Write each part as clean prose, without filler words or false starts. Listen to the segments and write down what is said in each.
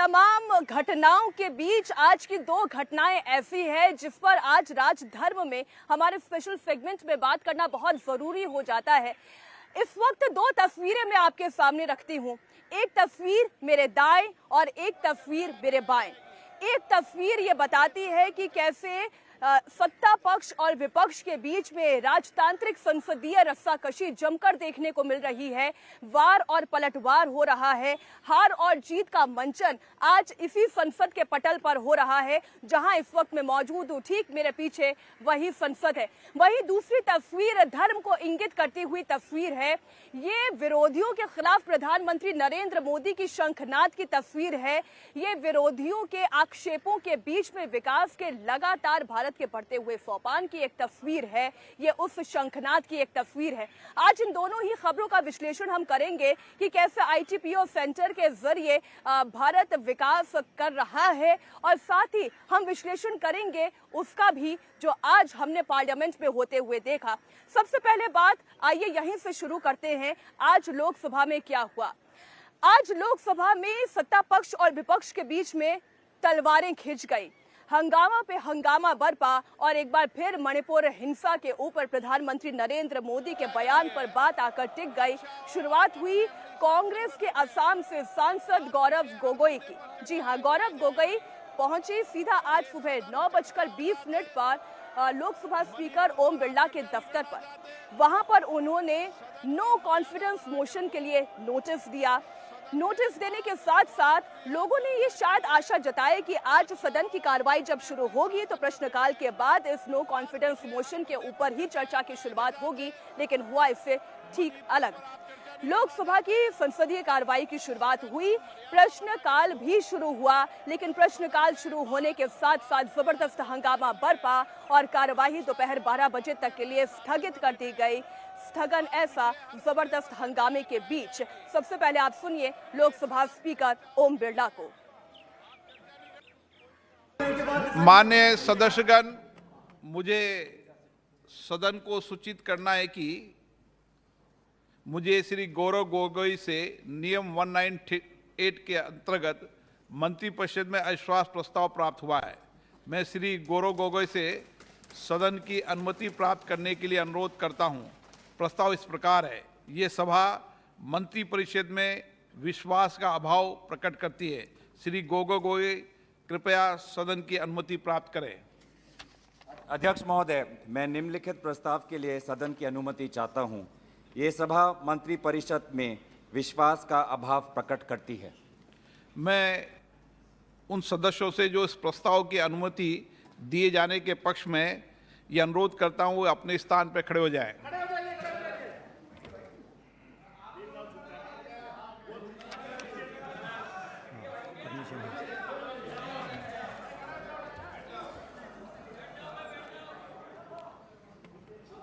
तमाम घटनाओं के बीच आज की दो घटनाएं ऐसी हैं जिस पर आज राजधर्म में हमारे स्पेशल सेगमेंट में बात करना बहुत जरूरी हो जाता है। इस वक्त दो तस्वीरें मैं आपके सामने रखती हूं। एक तस्वीर मेरे दाएं और एक तस्वीर मेरे बाएं। एक तस्वीर ये बताती है कि कैसे सत्ता पक्ष और विपक्ष के बीच में राजतांत्रिक संसदीय रस्साकशी जमकर देखने को मिल रही है। वार और पलटवार हो रहा है। हार और जीत का मंचन आज इसी संसद के पटल पर हो रहा है, जहां इस वक्त मैं मौजूद हूं। ठीक मेरे पीछे वही संसद है। वही दूसरी तस्वीर धर्म को इंगित करती हुई तस्वीर है। ये विरोधियों के खिलाफ प्रधानमंत्री नरेंद्र मोदी की शंखनाद की तस्वीर है। ये विरोधियों के आक्षेपों के बीच में विकास के लगातार भारत के बढ़ते हुए सोपान की एक तस्वीर है। ये उस शंखनाद की एक तस्वीर है। आज इन दोनों ही खबरों का विश्लेषण हम करेंगे कि कैसे ITPO सेंटर के जरिए भारत विकास कर रहा है, और साथ ही हम विश्लेषण करेंगे उसका भी जो आज हमने पार्लियामेंट में होते हुए देखा। सबसे पहले बात आइए यहीं से शुरू करते हैं। आज लोकसभा में क्या हुआ? आज लोकसभा में सत्ता पक्ष और विपक्ष के बीच में तलवारें खिंच गई। हंगामा पे हंगामा बरपा और एक बार फिर मणिपुर हिंसा के ऊपर प्रधानमंत्री नरेंद्र मोदी के बयान पर बात आकर टिक गई। शुरुआत हुई कांग्रेस के असम से सांसद गौरव गोगोई की। जी हां, गौरव गोगोई पहुंचे सीधा आज सुबह 9:20 पर लोकसभा स्पीकर ओम बिरला के दफ्तर पर। वहां पर उन्होंने नो कॉन्फिडेंस मोशन के लिए नोटिस दिया। नोटिस देने के साथ साथ लोगों ने ये शायद आशा जताई कि आज सदन की कार्रवाई जब शुरू होगी तो प्रश्नकाल के बाद इस नो कॉन्फिडेंस मोशन के ऊपर ही चर्चा की शुरुआत होगी, लेकिन हुआ इससे ठीक अलग। लोकसभा की संसदीय कार्रवाई की शुरुआत हुई, प्रश्नकाल भी शुरू हुआ, लेकिन प्रश्नकाल शुरू होने के साथ साथ जबरदस्त हंगामा बरपा और कार्यवाही दोपहर 12 बजे तक के लिए स्थगित कर दी गई। स्थगन ऐसा जबरदस्त हंगामे के बीच सबसे पहले आप सुनिए लोकसभा स्पीकर ओम बिरला को। माननीय सदस्यगण, मुझे सदन को सूचित करना है कि मुझे श्री गौरव गोगोई से नियम 198 के अंतर्गत मंत्रिपरिषद में अविश्वास प्रस्ताव प्राप्त हुआ है। मैं श्री गौरव गोगोई से सदन की अनुमति प्राप्त करने के लिए अनुरोध करता हूं। प्रस्ताव इस प्रकार है। ये सभा मंत्रिपरिषद में विश्वास का अभाव प्रकट करती है। श्री गोगोई कृपया सदन की अनुमति प्राप्त करें। अध्यक्ष महोदय, मैं निम्नलिखित प्रस्ताव के लिए सदन की अनुमति चाहता हूं। ये सभा मंत्रिपरिषद में विश्वास का अभाव प्रकट करती है। मैं उन सदस्यों से जो इस प्रस्ताव की अनुमति दिए जाने के पक्ष में ये अनुरोध करता हूं, वो अपने स्थान पर खड़े हो जाएं।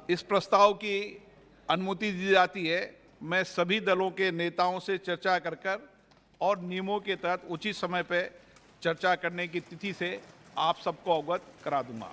इस प्रस्ताव की अनुमति दी जाती है। मैं सभी दलों के नेताओं से चर्चा कर और नियमों के तहत उचित समय पर चर्चा करने की तिथि से आप सबको अवगत करा दूंगा।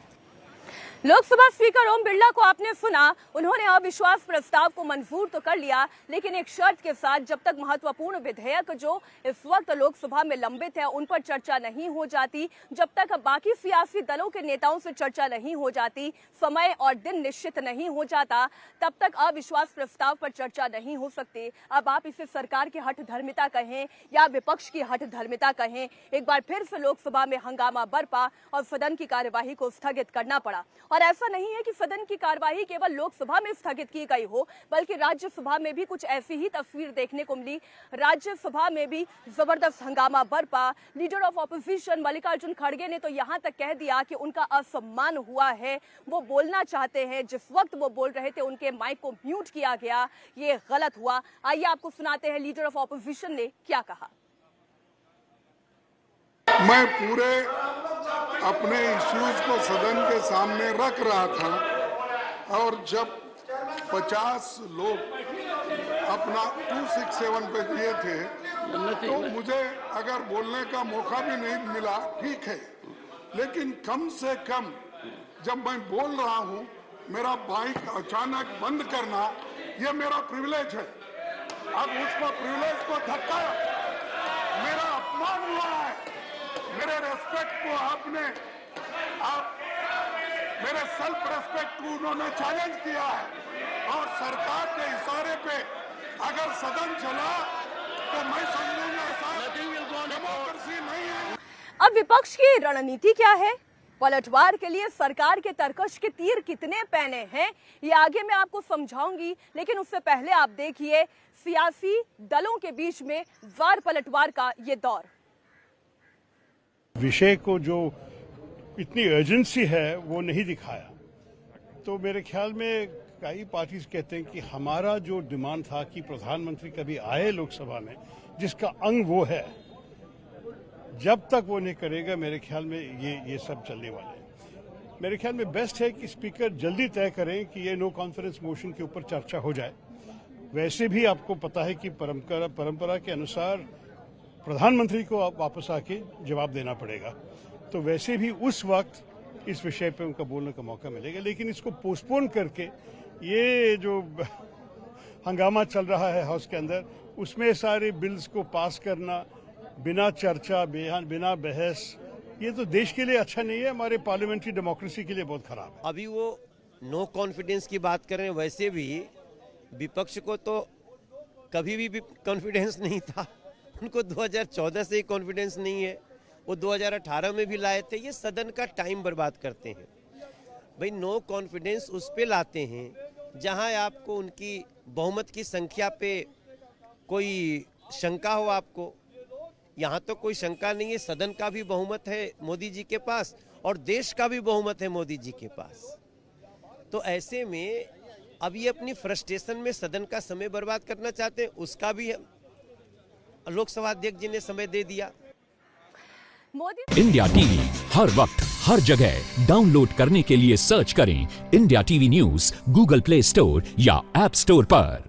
लोकसभा स्पीकर ओम बिरला को आपने सुना। उन्होंने अविश्वास प्रस्ताव को मंजूर तो कर लिया, लेकिन एक शर्त के साथ, जब तक महत्वपूर्ण विधेयक जो इस वक्त लोकसभा में लंबित है उन पर चर्चा नहीं हो जाती, जब तक बाकी सियासी दलों के नेताओं से चर्चा नहीं हो जाती, समय और दिन निश्चित नहीं हो जाता, तब तक अविश्वास प्रस्ताव पर चर्चा नहीं हो सकती। अब आप इसे सरकार की हठधर्मिता कहें या विपक्ष की हठधर्मिता कहें, एक बार फिर से लोकसभा में हंगामा बरपा और सदन की कार्यवाही को स्थगित करना पड़ा। और ऐसा नहीं है कि सदन की कार्यवाही केवल लोकसभा में स्थगित की गई हो, बल्कि राज्यसभा में भी कुछ ऐसी ही तस्वीर देखने को मिली। राज्यसभा में भी जबरदस्त हंगामा बरपा। लीडर ऑफ ऑपोजिशन मल्लिकार्जुन खड़गे ने तो यहां तक कह दिया कि उनका असम्मान हुआ है, वो बोलना चाहते हैं, जिस वक्त वो बोल रहे थे उनके माइक को म्यूट किया गया, ये गलत हुआ। आइए आपको सुनाते हैं लीडर ऑफ ऑपोजिशन ने क्या कहा। मैं पूरे अपने इश्यूज को सदन के सामने रख रहा था, और जब 50 लोग अपना 267 पे दिए थे तो मुझे अगर बोलने का मौका भी नहीं मिला, ठीक है, लेकिन कम से कम जब मैं बोल रहा हूं मेरा माइक अचानक बंद करना ये मेरा प्रिविलेज है। अब उसको प्रिविलेज को धक्का मेरा अपमान हुआ है। आपने मेरे सेल्फ रेस्पेक्ट को उन्होंने चैलेंज किया है और सरकार के इशारे पे अगर सदन चला तो मैं समझूंगा डेमोक्रेसी नहीं है। अब विपक्ष की रणनीति क्या है? पलटवार के लिए सरकार के तरकश के तीर कितने पैने हैं, ये आगे मैं आपको समझाऊंगी, लेकिन उससे पहले आप देखिए सियासी दलों के बीच में वार पलटवार का ये दौर। विषय को जो इतनी अर्जेंसी है वो नहीं दिखाया, तो मेरे ख्याल में कई पार्टीज कहते हैं कि हमारा जो डिमांड था कि प्रधानमंत्री कभी आए लोकसभा में, जिसका अंग वो है, जब तक वो नहीं करेगा मेरे ख्याल में ये सब चलने वाला है। मेरे ख्याल में बेस्ट है कि स्पीकर जल्दी तय करें कि ये नो कॉन्फिडेंस मोशन के ऊपर चर्चा हो जाए। वैसे भी आपको पता है कि परंपरा के अनुसार प्रधानमंत्री को वापस आके जवाब देना पड़ेगा, तो वैसे भी उस वक्त इस विषय पे उनका बोलने का मौका मिलेगा। लेकिन इसको पोस्टपोन करके ये जो हंगामा चल रहा है हाउस के अंदर, उसमें सारे बिल्स को पास करना बिना चर्चा, बिना बहस, ये तो देश के लिए अच्छा नहीं है, हमारे पार्लियामेंट्री डेमोक्रेसी के लिए बहुत खराब है। अभी वो नो कॉन्फिडेंस की बात कर रहे हैं, वैसे भी विपक्ष को तो कभी भी कॉन्फिडेंस नहीं था, उनको 2014 से ही कॉन्फिडेंस नहीं है, वो 2018 में भी लाए थे। ये सदन का टाइम बर्बाद करते हैं भाई। नो कॉन्फिडेंस उस पे लाते हैं जहां आपको उनकी बहुमत की संख्या पे कोई शंका हो। आपको यहाँ तो कोई शंका नहीं है, सदन का भी बहुमत है मोदी जी के पास और देश का भी बहुमत है मोदी जी के पास। तो ऐसे में अब ये अपनी फ्रस्ट्रेशन में सदन का समय बर्बाद करना चाहते हैं, उसका भी लोकसभा अध्यक्ष जी ने समय दे दिया। मोदी इंडिया टीवी हर वक्त हर जगह डाउनलोड करने के लिए सर्च करें India TV news Google play store या ऐप स्टोर पर।